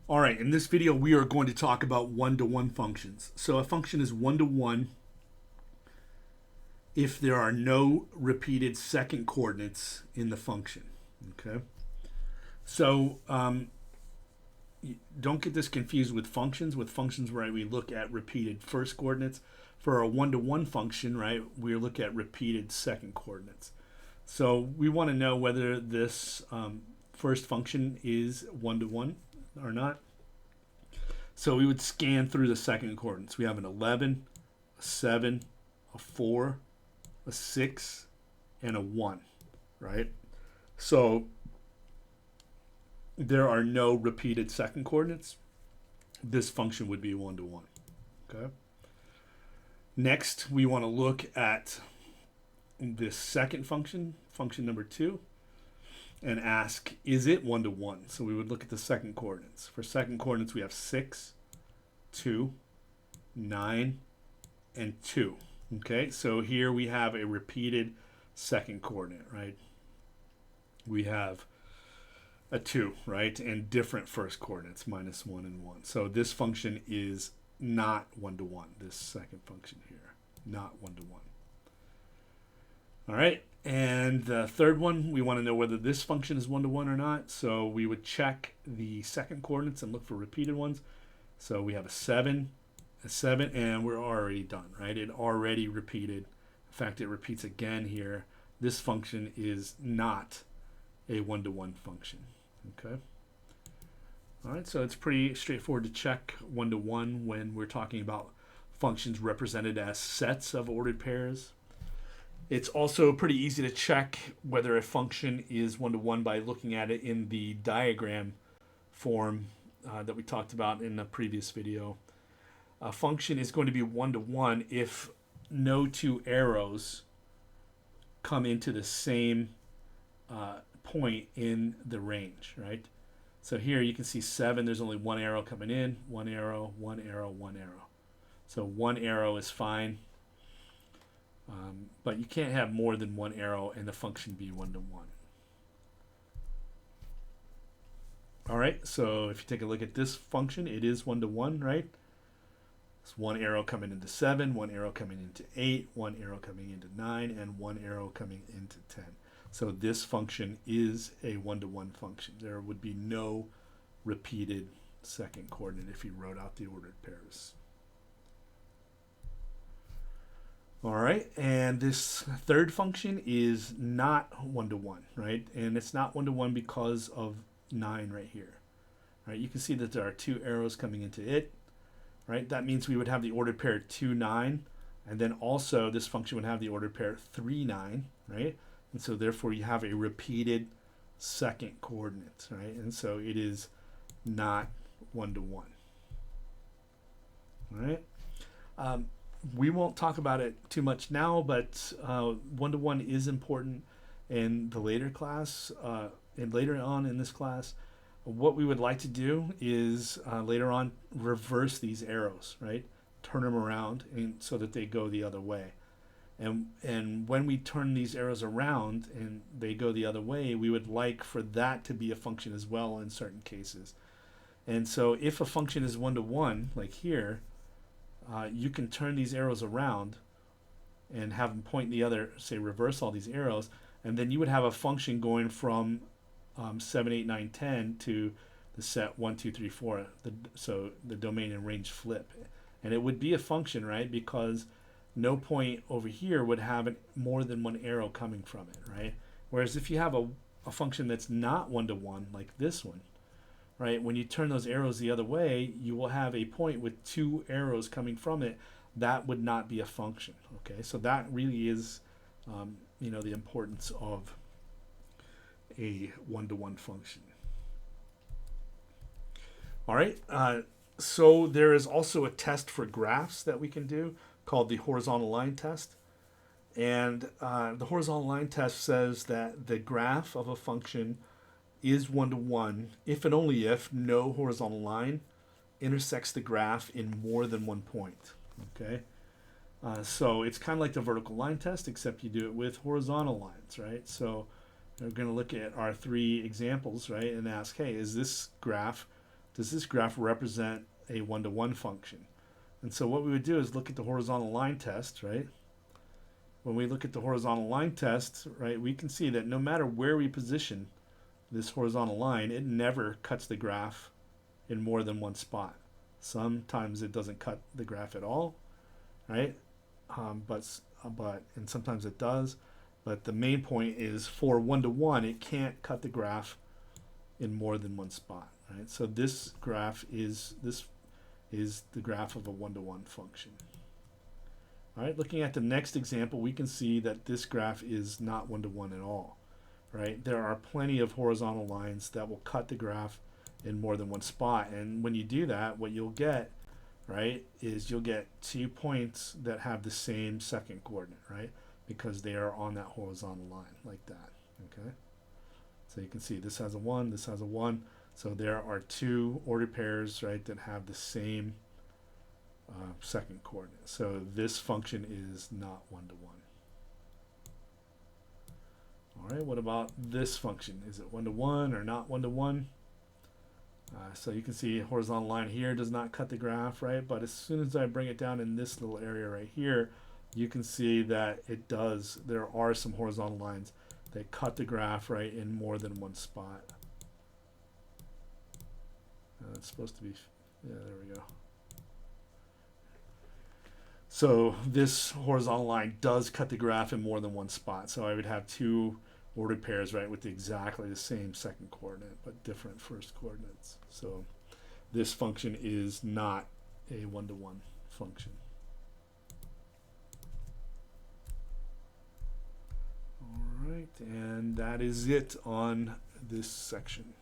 All right, in this video, we are going to talk about one-to-one functions. So a function is one-to-one if there are no repeated second coordinates in the function. Okay. So don't get this confused with functions. With functions, right, we look at repeated first coordinates. For a one-to-one function, right, we look at repeated second coordinates. So we want to know whether this first function is one-to-one or not. So we would scan through the second coordinates. We have an 11, a 7, a 4, a 6, and a 1, right? So there are no repeated second coordinates. This function would be one-to-one, okay? Next, we want to look at this second function, function number 2, and ask, is it one-to-one? So we would look at the second coordinates. For second coordinates, we have 6, 2, 9, and 2. Okay, so here we have a repeated second coordinate, right? We have a 2, right? And different first coordinates, minus 1 and 1. So this function is not one-to-one, this second function here, not one-to-one. All right, and the third one, we want to know whether this function is one-to-one or not. So we would check the second coordinates and look for repeated ones. So we have a 7, and we're already done, right? It already repeated. In fact, it repeats again here. This function is not a one-to-one function, okay? All right, so it's pretty straightforward to check one-to-one when we're talking about functions represented as sets of ordered pairs. It's also pretty easy to check whether a function is one-to-one by looking at it in the diagram form that we talked about in the previous video. A function is going to be one-to-one if no two arrows come into the same point in the range, right? So here you can see 7, there's only one arrow coming in, one arrow, one arrow, one arrow. So one arrow is fine, but you can't have more than one arrow and the function be one-to-one. All right, so if you take a look at this function, it is one-to-one, right? It's one arrow coming into 7, one arrow coming into 8, one arrow coming into 9, and one arrow coming into 10. So this function is a one-to-one function. There would be no repeated second coordinate if you wrote out the ordered pairs. All right, and this third function is not one-to-one, right? And it's not one-to-one because of 9 right here. Right, you can see that there are two arrows coming into it, right? That means we would have the ordered pair 2, 9, and then also this function would have the ordered pair 3, 9, right? And so therefore you have a repeated second coordinate, right? And so it is not one-to-one. All right. We won't talk about it too much now, but one-to-one is important in the later class, and later on in this class. What we would like to do is later on reverse these arrows, right? Turn them around and so that they go the other way. And when we turn these arrows around and they go the other way, we would like for that to be a function as well in certain cases. And so if a function is one-to-one, like here, you can turn these arrows around and have them point the other, say reverse all these arrows, and then you would have a function going from 7, 8, 9, 10 to the set 1, 2, 3, 4. So the domain and range flip. And it would be a function, right? Because no point over here would have more than one arrow coming from it, right? Whereas if you have a function that's not one-to-one, like this one, right? When you turn those arrows the other way, you will have a point with two arrows coming from it. That would not be a function, okay? So that really is, the importance of a one-to-one function. All right, so there is also a test for graphs that we can do called the horizontal line test. And the horizontal line test says that the graph of a function is one-to-one if and only if no horizontal line intersects the graph in more than one point, okay? So it's kind of like the vertical line test, except you do it with horizontal lines, right? So we're going to look at our three examples, right, and ask, hey, is this graph does this graph represent a one-to-one function? And so what we would do is look at the horizontal line test, right? When we look at the horizontal line test, right, we can see that no matter where we position this horizontal line, it never cuts the graph in more than one spot. Sometimes it doesn't cut the graph at all, right? And sometimes it does. But the main point is for one-to-one, it can't cut the graph in more than one spot, right? So this graph is the graph of a one-to-one function. All right, looking at the next example, we can see that this graph is not one-to-one at all, right? There are plenty of horizontal lines that will cut the graph in more than one spot. And when you do that, what you'll get, right, is you'll get 2 points that have the same second coordinate, right? Because they are on that horizontal line like that, okay? So you can see this has a 1, this has a 1. So there are 2 ordered pairs, right, that have the same second coordinate. So this function is not one-to-one. All right, what about this function? Is it one-to-one or not one-to-one? So you can see horizontal line here does not cut the graph, right? But as soon as I bring it down in this little area right here, you can see that it does. There are some horizontal lines that cut the graph, right, in more than one spot. It's supposed to be, yeah, there we go. So this horizontal line does cut the graph in more than one spot. So I would have 2 ordered pairs, right, with exactly the same second coordinate, but different first coordinates. So this function is not a one-to-one function. All right, and that is it on this section.